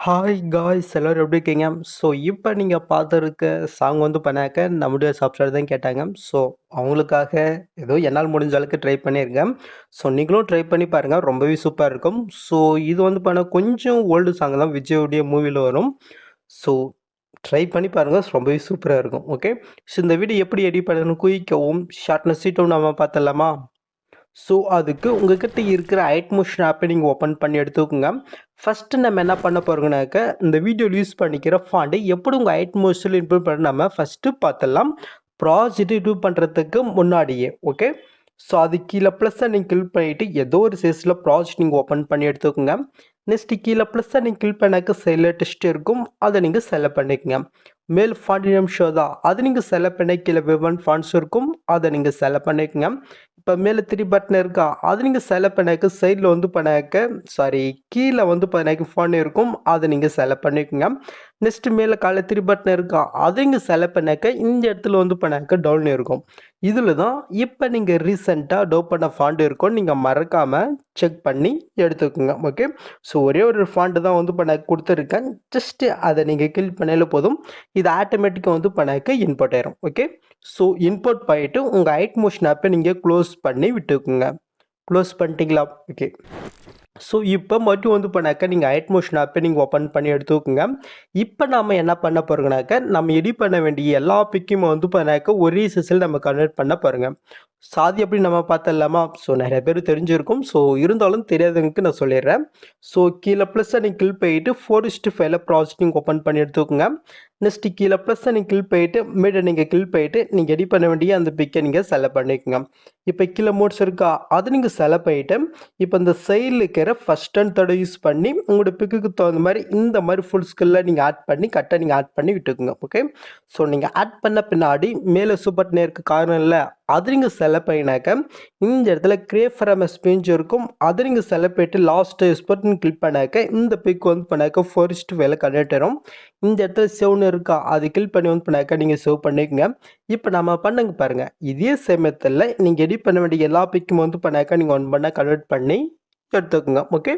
Hi guys எல்லாரும் எப்படி இருக்கீங்க? ஸோ இப்போ நீங்கள் பார்த்துருக்க சாங் வந்து பண்ணாக்க நம்முடைய சப்ஸ்கிரைபர் தான் கேட்டாங்க. ஸோ அவங்களுக்காக ஏதோ என்னால் முடிஞ்ச அளவுக்கு ட்ரை பண்ணியிருக்கேன். ஸோ நீங்களும் ட்ரை பண்ணி பாருங்கள், ரொம்பவே சூப்பராக இருக்கும். ஸோ இது வந்து பண்ண கொஞ்சம் ஓல்டு சாங் தான், விஜயோடைய மூவியில் வரும். ஸோ ட்ரை பண்ணி பாருங்கள், ரொம்பவே சூப்பராக இருக்கும். ஓகே, ஸோ இந்த வீடியோ எப்படி எடிட் பண்ணணும் குயிக்கவும் ஷார்ட்னஸ் சீட்டும் நம்ம பார்த்துடலாமா? ஸோ அதுக்கு உங்ககிட்ட இருக்கிற ஐட்மோஷன் ஆப்பை நீங்கள் ஓப்பன் பண்ணி எடுத்துக்கோங்க. ஃபஸ்ட்டு நம்ம என்ன பண்ண போகிறோங்கனாக்க, இந்த வீடியோவில் யூஸ் பண்ணிக்கிற ஃபாண்ட்டு எப்படி உங்கள் ஐட்மோஷனில் இம்ப்ரூவ் பண்ண நம்ம ஃபஸ்ட்டு பார்த்துடலாம். ப்ராஜெக்ட் இது பண்ணுறதுக்கு முன்னாடியே. ஓகே, ஸோ அது கீழே ப்ளஸ்ஸை நீங்கள் கிளிக் பண்ணிவிட்டு ஏதோ ஒரு சைஸில் ப்ராஜெக்ட் நீங்கள் ஓப்பன் பண்ணி எடுத்துக்கோங்க. நெக்ஸ்ட்டு கீழே ப்ளஸ்ஸை நீங்கள் கிளிக் பண்ணாக்க சைடில் டெஸ்ட் இருக்கும், அதை நீங்கள் செலக்ட் பண்ணிக்கோங்க. மேல் ஃபாண்ட் நேம் ஷோ தான், அது நீங்கள் செலக்ட் பண்ணி கீழே விவன் ஃபாண்ட்ஸ் இருக்கும், அதை நீங்கள் செலக்ட் பண்ணிக்கோங்க. இப்போ மேலே 3 பட்டன் இருக்கா, அது நீங்கள் செலக்ட் பண்ணாக்க சைடில் வந்து கீழே வந்து பண்ணாக்க ஃபாண்ட் இருக்கும், அதை நீங்கள் செலக்ட் பண்ணிக்கோங்க. நெக்ஸ்ட்டு மேலே காலை 3 பட்டன் இருக்கா, அதை நீங்கள் செலக்ட் பண்ணாக்க இந்த இடத்துல வந்து பண்ணாக்க டவுன் இருக்கும். இதில் தான் இப்போ நீங்கள் ரீசெண்டாக டவுன் பண்ண ஃபாண்ட் இருக்கும், நீங்கள் மறக்காமல் செக் பண்ணி எடுத்துக்கோங்க. ஓகே, ஸோ ஒரே ஒரு ஃபாண்ட்டு தான் வந்து பண்ண கொடுத்துருக்கேன், ஜஸ்ட்டு அதை நீங்கள் கிளிக் பண்ணாலே போதும், இது ஆட்டோமேட்டிக்காக வந்து பண்ணாக்க இன்புட் ஆயிரும். ஓகே, ஸோ இன்புட் பண்ணிவிட்டு உங்கள் ஐட்மோஷன் ஆப்பை நீங்கள் க்ளோஸ் பண்ணி விட்டுக்குங்க. க்ளோஸ் பண்ணிட்டீங்களா? ஓகே, ஸோ இப்போ மட்டும் வந்து பண்ணாக்க நீங்கள் ஐட்மோஷன் ஆப்பை நீங்கள் ஓப்பன் பண்ணி எடுத்துக்கோங்க. இப்போ நாம் என்ன பண்ண போகிறோங்கனாக்க, நம்ம எடிட் பண்ண வேண்டிய எல்லா பிக்குமே வந்து பண்ணாக்க ஒரே சைஸில் நம்ம கன்வெர்ட் பண்ண போகிறோங்க. ஸோ அது எப்படி நம்ம பார்த்துடலாமா? ஸோ நிறைய பேர் தெரிஞ்சிருக்கும், ஸோ இருந்தாலும் தெரியாதவங்களுக்கு நான் சொல்லிடுறேன். ஸோ கீழே ப்ளஸ்ஸை நீங்கள் கிளிக் பண்ணிட்டு 4:5 ப்ராஜெக்டிங் ஓப்பன் பண்ணி எடுத்துக்கோங்க. நெக்ஸ்ட்டு கீழே ப்ளஸ்ஸை நீங்கள் கிளிக் பண்ணிட்டு மீட நீங்கள் கிளிக் பண்ணிட்டு நீங்கள் எடிட் பண்ண வேண்டிய அந்த பிக்கை நீங்கள் செலக்ட் பண்ணிக்கோங்க. இப்போ கீழே மோட்ஸ் இருக்கா, அது நீங்கள் செலக்ட் பண்ணிவிட்டு இப்போ இந்த சைடில் இருக்கிற ஃபஸ்ட் அண்ட் தேர்ட் யூஸ் பண்ணி உங்களோட பிக்குக்கு தகுந்த மாதிரி இந்த மாதிரி ஃபுல் ஸ்கில்ல நீங்கள் ஆட் பண்ணி கரெக்டாக நீங்கள் ஆட் பண்ணி விட்டுக்குங்க. ஓகே, ஸோ நீங்கள் ஆட் பண்ண பின்னாடி மேலே சூப்பர் நேருக்கு காரணம் இல்லை, அது நீங்கள் செலக்ட் பண்ணினாக்க இந்த இடத்துல கிரியேட் ஃப்ரம் ஸ்பேஞ்ச் இருக்கும், அது நீங்கள் செலக்ட் பண்ணிட்டு லாஸ்ட்டு எக்ஸ்பர்ட்னு கிளிக் பண்ணாக்க இந்த பிக் வந்து பண்ணாக்க 4:5 கன்வெர்ட் ஆயிரும். இந்த இடத்துல சேவ்னு இருக்கா, அது கிளிக் பண்ணி வந்து பண்ணாக்க நீங்கள் சேவ் பண்ணிக்கோங்க. இப்போ நம்ம பண்ணுங்க பாருங்கள், இதே சமயத்தில் நீங்கள் எடிட் பண்ண வேண்டிய எல்லா பிக்கும் வந்து பண்ணாக்க நீங்கள் ஒன் பண்ண கன்வெர்ட் பண்ணி எடுத்துக்கோங்க. ஓகே,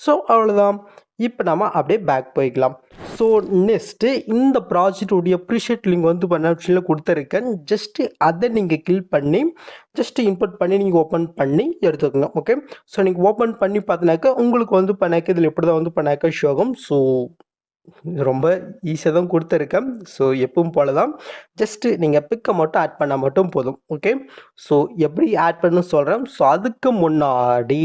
ஸோ அவ்வளோதான். இப்போ நம்ம அப்படியே பேக் போய்க்கலாம். ஸோ நெக்ஸ்ட்டு இந்த ப்ராஜெக்டுடைய ப்ரீஷீட் லிங்க் வந்து ஆப்ஷனில் கொடுத்துருக்கேன், ஜஸ்ட்டு அதை நீங்கள் கிளிக் பண்ணி ஜஸ்ட்டு இன்புட் பண்ணி நீங்கள் ஓப்பன் பண்ணி எடுத்துக்கோங்க. ஓகே, ஸோ நீங்கள் ஓப்பன் பண்ணி பார்த்தினாக்க உங்களுக்கு வந்து பண்ணாக்க இதில் எப்படி தான் வந்து பண்ணாக்க ஷோ ஆகும். ஸோ ரொம்ப ஈஸியாக தான் கொடுத்துருக்கேன். ஸோ எப்பவும் போல தான், ஜஸ்ட்டு நீங்கள் பிக்கை மட்டும் ஆட் பண்ணால் மட்டும் போதும். ஓகே, ஸோ எப்படி ஆட் பண்ணணும்னு சொல்கிறேன். ஸோ அதுக்கு முன்னாடி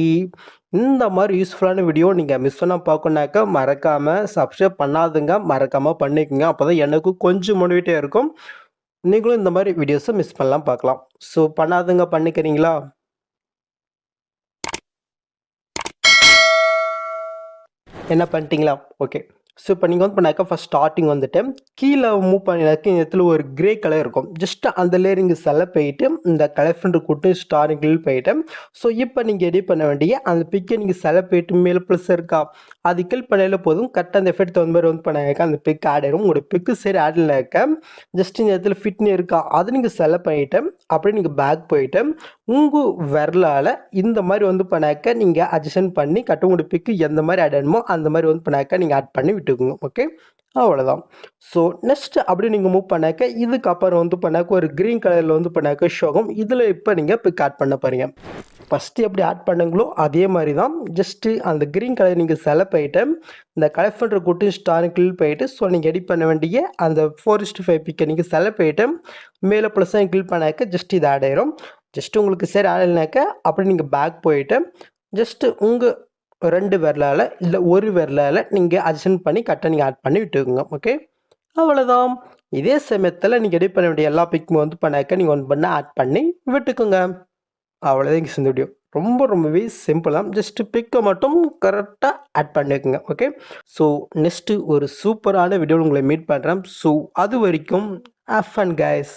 இந்த மாதிரி யூஸ்ஃபுல்லான வீடியோ நீங்கள் மிஸ் பண்ணால் பார்க்கணுனாக்கா மறக்காமல் சப்ஸ்கிரைப் பண்ணாதுங்க, மறக்காமல் பண்ணிக்கோங்க. அப்போ தான் எனக்கும் கொஞ்சம் மோட்டிவேட்டாக இருக்கும், நீங்களும் இந்த மாதிரி வீடியோஸை மிஸ் பண்ணலாம் பார்க்கலாம். ஸோ பண்ணாதுங்க, பண்ணிக்கிறீங்களா? என்ன பண்ணிட்டீங்களா? ஓகே, ஸோ இப்போ நீங்கள் வந்து பண்ணாக்கா ஃபஸ்ட் ஸ்டார்டிங் வந்துட்டு கீழே மூவ் பண்ணினாக்க இந்த இடத்துல ஒரு கிரே கலர் இருக்கும், ஜஸ்ட் அந்த லேயர் இங்கே செலக்ட் போயிட்டு இந்த கலெக்ஷன் கூட்டு ஸ்டாரிங் கிளிக் போயிட்டு ஸோ இப்போ நீங்கள் எடிட் பண்ண வேண்டிய அந்த பிக்கை நீங்கள் செலக்ட் போயிட்டு மேலே ப்ளஸ் இருக்கா, அது கிளிக் பண்ணாலே போதும், கரெக்டாக அந்த எஃபெக்ட் தகுந்த மாதிரி வந்து பண்ணாக்க அந்த பிக் ஆட் ஆயிரும். உங்களோட பிக்கு சரி ஆட் இல்லைனாக்க ஜஸ்ட் இந்த இடத்துல ஃபிட்னு இருக்கா, அது நீங்கள் செலக்ட் பண்ணிவிட்டு அப்படியே நீங்கள் பேக் போயிட்டு உங்கள் விரலால் இந்த மாதிரி வந்து பண்ணாக்க நீங்கள் அட்ஜஸ்ட் பண்ணி கரெக்டாக உங்களோட பிக்கு எந்த மாதிரி ஆட் ஆகணுமோ அந்த மாதிரி வந்து பண்ணாக்க நீங்கள் ஆட் பண்ணி விட்டுக்குங்க. ஓகே, அவ்வளோதான். ஸோ நெக்ஸ்ட் அப்படி நீங்கள் மூவ் பண்ணாக்க இதுக்கப்புறம் வந்து பண்ணாக்க ஒரு க்ரீன் கலரில் வந்து பண்ணாக்க ஷோகம், இதில் இப்போ நீங்கள் பிக் ஆட் பண்ண போகிறீங்க. ஃபஸ்ட்டு எப்படி ஆட் பண்ணுங்களோ அதே மாதிரி தான், ஜஸ்ட்டு அந்த க்ரீன் கலர் நீங்கள் செலக்ட் பண்ணிட்டு இந்த கலெக்ட் பண்ணுற கூட்டு ஸ்டார் கிளிக் பண்ணிட்டு ஸோ நீங்கள் எடிட் பண்ண வேண்டிய அந்த 4:5 பிக்கை நீங்கள் செலக்ட் பண்ணிட்டு மேலே ப்ளஸ்ஸாக கிளிக் பண்ணாக்க ஜஸ்ட் இது ஆட் ஆயிரும். ஜஸ்ட்டு உங்களுக்கு சரி ஆட் இல்லைனாக்க அப்படி நீங்கள் பேக் போயிட்டு ஜஸ்ட்டு உங்கள் 2 விரலால் இல்லை ஒரு விரலால் நீங்கள் அட்ஜஸ்ட் பண்ணி கரெக்டாக நீங்கள் ஆட் பண்ணி விட்டுக்குங்க. ஓகே, அவ்வளோதான். இதே சமயத்தில் நீங்கள் எடிட் பண்ண வேண்டிய எல்லா பிக்கும் வந்து பண்ணாக்க நீங்கள் ஒன் பண்ண ஆட் பண்ணி விட்டுக்குங்க. அவ்வளோதான் இந்த வீடியோ, ரொம்பவே சிம்பிள் தான், ஜஸ்ட்டு பிக்கை மட்டும் கரெக்டாக ஆட் பண்ணிக்குங்க. ஓகே, ஸோ நெக்ஸ்ட்டு ஒரு சூப்பரான வீடியோவில் உங்களை மீட் பண்ணுறேன். ஸோ அது வரைக்கும் ஹேவ் ஃபன் கைஸ்.